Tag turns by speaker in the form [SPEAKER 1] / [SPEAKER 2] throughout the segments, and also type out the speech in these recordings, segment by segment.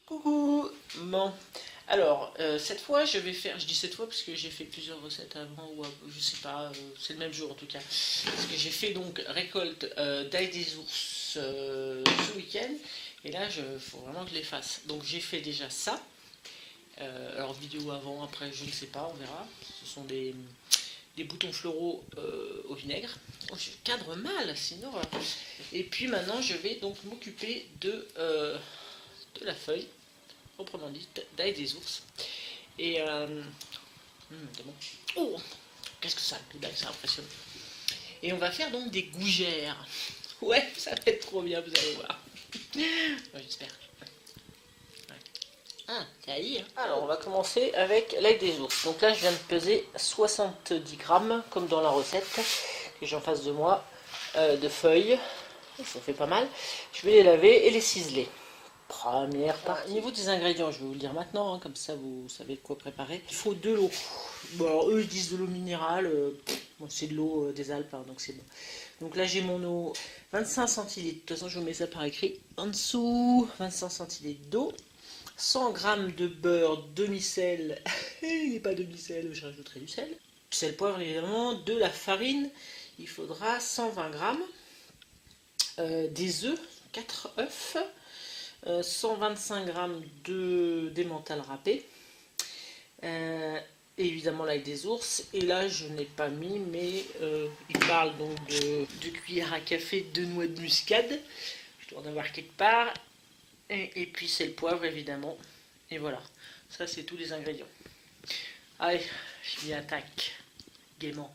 [SPEAKER 1] Coucou. Bon, alors cette fois je vais faire, je dis cette fois parce que j'ai fait plusieurs recettes avant ou je sais pas, c'est le même jour en tout cas. Parce que j'ai fait donc récolte d'ail des ours ce week-end et là faut vraiment que je les fasse. Donc j'ai fait déjà ça. Alors vidéo avant, après je ne sais pas, on verra. Ce sont des boutons floraux au vinaigre. Oh, je cadre mal, c'est une horreur. Et puis maintenant je vais donc m'occuper de la feuille proprement dit, d'ail des ours. Et c'est bon. Oh, qu'est-ce que ça a, c'est impressionnant. Et on va faire donc des gougères. Ouais, ça va être trop bien, vous allez voir. Ouais, j'espère. Ouais. Ah, ça a dit, hein. Alors, on va commencer avec l'ail des ours. Donc là, je viens de peser 70 grammes, comme dans la recette que j'ai en face de moi, de feuilles. Ça fait pas mal. Je vais les laver et les ciseler. Première partie. Au niveau des ingrédients, je vais vous le dire maintenant, hein, comme ça vous savez de quoi préparer. Il faut de l'eau. Bon, alors eux ils disent de l'eau minérale, bon, c'est de l'eau des Alpes, hein, donc c'est bon. Donc là j'ai mon eau, 25 centilitres, de toute façon je vous mets ça par écrit. En dessous, 25 centilitres d'eau, 100 g de beurre demi-sel, il n'est pas demi-sel, je rajouterai du sel. Sel, poivre évidemment, de la farine, il faudra 120 g, des œufs, 4 œufs. 125 g d'emmental râpé, et évidemment l'ail des ours. Et là je n'ai pas mis, mais il parle donc de cuillère à café de noix de muscade, je dois en avoir quelque part, et puis c'est le poivre évidemment, et voilà, ça c'est tous les ingrédients. Allez, je m'y attaque gaiement.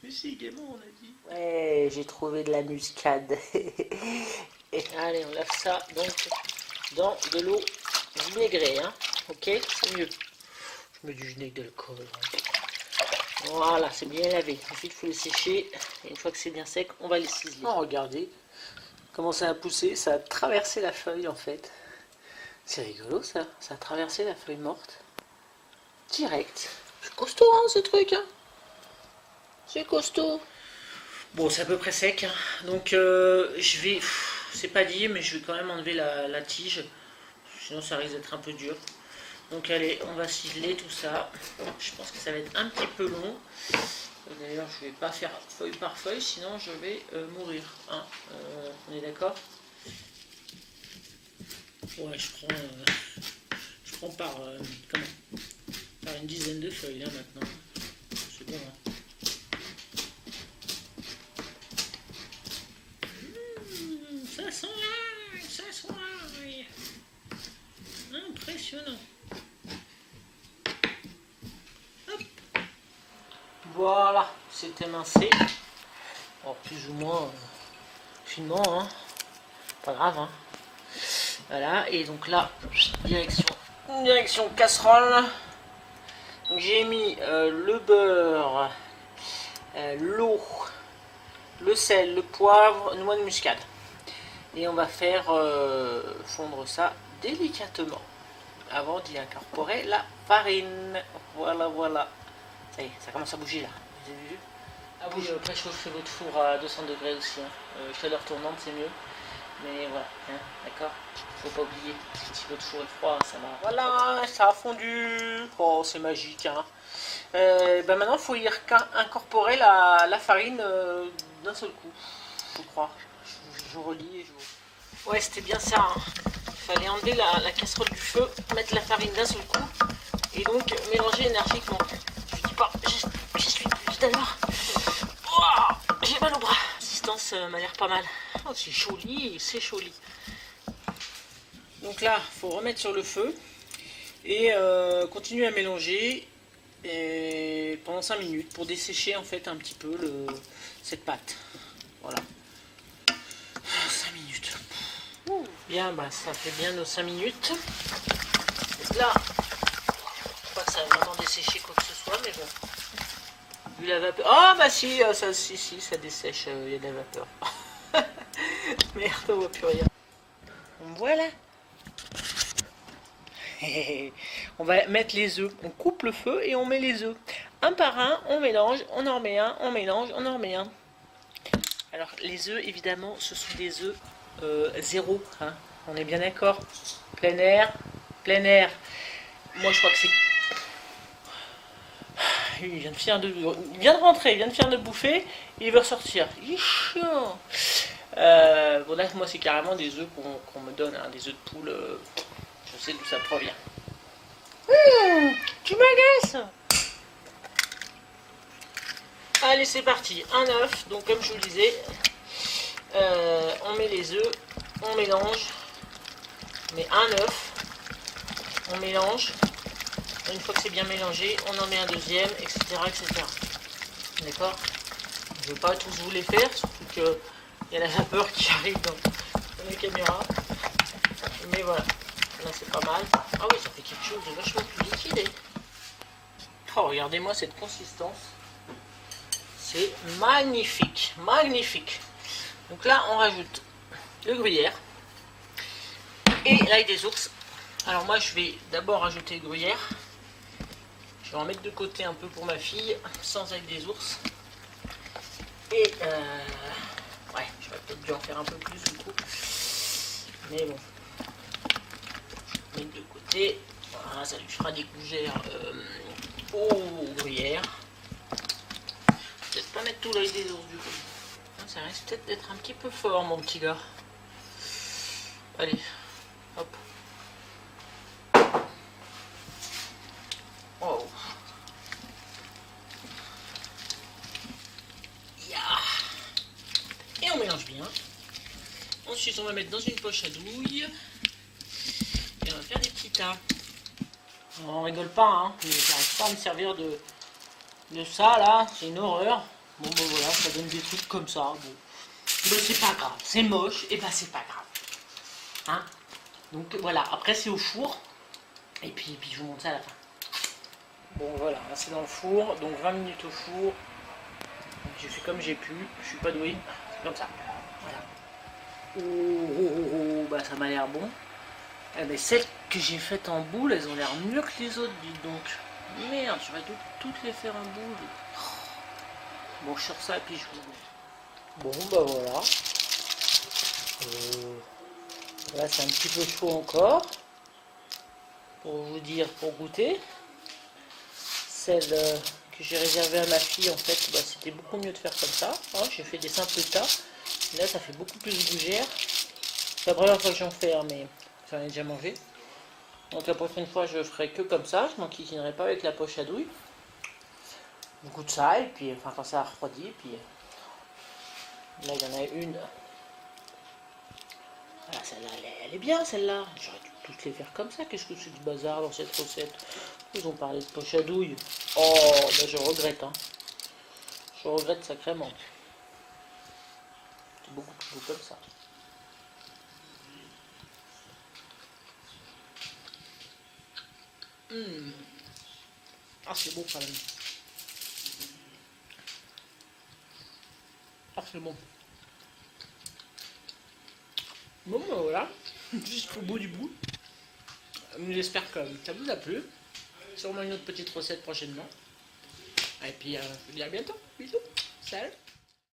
[SPEAKER 1] Mais si, gaiement on a dit. Ouais, j'ai trouvé de la muscade. Et allez, on lave ça donc dans de l'eau vinaigrée, hein. Ok, c'est mieux. Je mets du vinaigre d'alcool. Voilà, c'est bien lavé. Ensuite, il faut les sécher. Et une fois que c'est bien sec, on va les ciseler. Oh, regardez comment ça a poussé. Ça a traversé la feuille en fait. C'est rigolo ça. Ça a traversé la feuille morte. Direct. C'est costaud hein, ce truc. Hein. C'est costaud. Bon, c'est à peu près sec, hein. Donc je vais, c'est pas dit, mais je vais quand même enlever la tige, sinon ça risque d'être un peu dur. Donc allez, on va ciseler tout ça. Je pense que ça va être un petit peu long. D'ailleurs, je vais pas faire feuille par feuille, sinon je vais mourir. Hein. On est d'accord? Ouais, je prends par, par une dizaine de feuilles là maintenant. C'est bon. Hein. Ça sent l'ail, impressionnant. Hop. Voilà, c'est émincé. Alors plus ou moins finement, hein. Pas grave. Hein. Voilà, et donc là, direction casserole. J'ai mis le beurre, l'eau, le sel, le poivre, noix de muscade. Et on va faire fondre ça délicatement avant d'y incorporer la farine. Voilà, voilà. Ça y est, ça commence à bouger là. Vous avez vu? Ah oui, préchauffez votre four à 200 degrés aussi. Hein. Chaleur tournante, c'est mieux. Mais voilà, hein, d'accord? Faut pas oublier. Si votre four est froid, ça va. Voilà, ça a fondu. Oh, c'est magique. Hein. Ben maintenant, il faut y incorporer la farine d'un seul coup, je crois. Je relis et je... Ouais, c'était bien ça. Hein. Il fallait enlever la casserole du feu, mettre la farine d'un seul coup et donc mélanger énergiquement. Je dis pas, j'y suis tout à l'heure. Oh, j'ai mal au bras. La résistance m'a l'air pas mal. Oh, c'est joli, c'est joli. Donc là, il faut remettre sur le feu et continuer à mélanger et pendant 5 minutes pour dessécher en fait un petit peu cette pâte. Voilà. 5 minutes. Bien, bah, ça fait bien nos 5 minutes. Donc là, pas que ça va vraiment dessécher quoi que ce soit, mais bon. Vu la vapeur. Oh bah si, ça dessèche, il y a de la vapeur. Merde, on voit plus rien. Voilà. On va mettre les œufs. On coupe le feu et on met les œufs. Un par un, on mélange, on en remet un, on mélange, on en remet un. Alors les œufs, évidemment, ce sont des œufs zéro, hein. On est bien d'accord. Plein air, plein air. Moi je crois que c'est... Il vient de faire il vient de rentrer, il vient de faire de bouffer, et il veut ressortir. Il est chiant. Bon là moi c'est carrément des œufs qu'on me donne, hein, des œufs de poule. Je sais d'où ça provient. Tu m'agaces. Allez c'est parti, un œuf, donc comme je vous le disais, on met les œufs, on mélange, on met un œuf, on mélange, une fois que c'est bien mélangé, on en met un deuxième, etc. etc. D'accord? Je ne veux pas tous vous les faire, surtout qu'il y a la vapeur qui arrive dans la caméra. Mais voilà, là c'est pas mal. Ah oui, ça fait quelque chose de vachement plus liquide. Oh, regardez-moi cette consistance. C'est magnifique, magnifique. Donc là, on rajoute le gruyère et l'ail des ours. Alors moi, je vais d'abord rajouter le gruyère. Je vais en mettre de côté un peu pour ma fille, sans ail des ours. Et ouais, je vais peut-être dû en faire un peu plus du coup. Mais bon, je vais mettre de côté. Voilà, ça lui fera des gougères au gruyère. Peut-être pas mettre tout l'ail des ours du coup. Ça risque peut-être d'être un petit peu fort, mon petit gars. Allez, hop. Oh. Yeah. Et on mélange bien. Ensuite, on va mettre dans une poche à douille. Et on va faire des petits tas. On rigole pas, hein. Mais j'arrive pas à me servir de ça, là. C'est une horreur. Bon, ben voilà, ça donne des trucs comme ça. Bon. Ben, c'est pas grave. C'est moche. Et ben, c'est pas grave. Hein? Donc, voilà. Après, c'est au four. Et puis, je vous montre ça à la fin. Bon, voilà. Là, c'est dans le four. Donc, 20 minutes au four. J'ai fait comme j'ai pu. Je suis pas doué. C'est comme ça. Voilà. Oh, bah, ça m'a l'air bon. Eh ben, celles que j'ai faites en boule, elles ont l'air mieux que les autres, dites donc. Merde, je vais toutes les faire en boule. Bon, je sors ça et puis je vous remets. Bon, bah voilà. Là, c'est un petit peu chaud encore. Pour vous dire, pour goûter. Celle que j'ai réservée à ma fille, en fait, bah, c'était beaucoup mieux de faire comme ça. Hein, j'ai fait des simples tas. Là, ça fait beaucoup plus de gougère. C'est la première fois que j'en fais, hein, mais j'en ai déjà mangé. Donc la prochaine fois, je ferai que comme ça. Je m'enquiquinerai pas avec la poche à douille. On goûte ça, et puis, enfin, quand ça a refroidi, et puis... Là, il y en a une. Voilà, celle-là, elle est bien, celle-là. J'aurais dû toutes les faire comme ça. Qu'est-ce que c'est du bazar dans cette recette? Ils ont parlé de poche à douille. Oh, ben je regrette, hein. Je regrette sacrément. C'est beaucoup plus beau comme ça. Ah, c'est bon quand même. Ah, c'est bon. Bon, ben voilà. Jusqu'au bout du bout. J'espère que ça vous a plu. Sûrement une autre petite recette prochainement. Et puis, je vous dis à bientôt. Bisous. Salut.